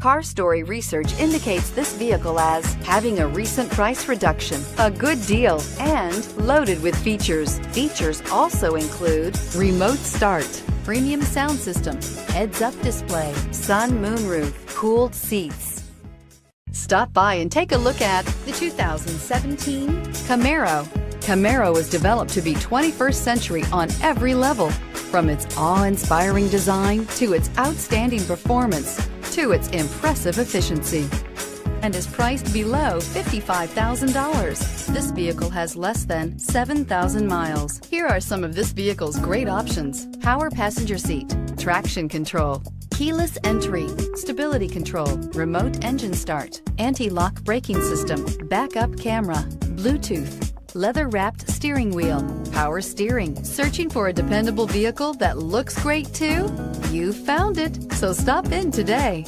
Car Story research indicates this vehicle as having a recent price reduction, a good deal, and loaded with features. Features also include remote start, premium sound system, heads-up display, sun moonroof, cooled seats. Stop by and take a look at the 2017 Camaro. Camaro was developed to be 21st century on every level, from its awe-inspiring design to its outstanding performance to its impressive efficiency, and is priced below $55,000. This vehicle has less than 7,000 miles. Here are some of this vehicle's great options: power passenger seat, traction control, keyless entry, stability control, remote engine start, anti-lock braking system, backup camera, Bluetooth, leather-wrapped steering wheel, power steering. Searching for a dependable vehicle that looks great too? You found it, so stop in today.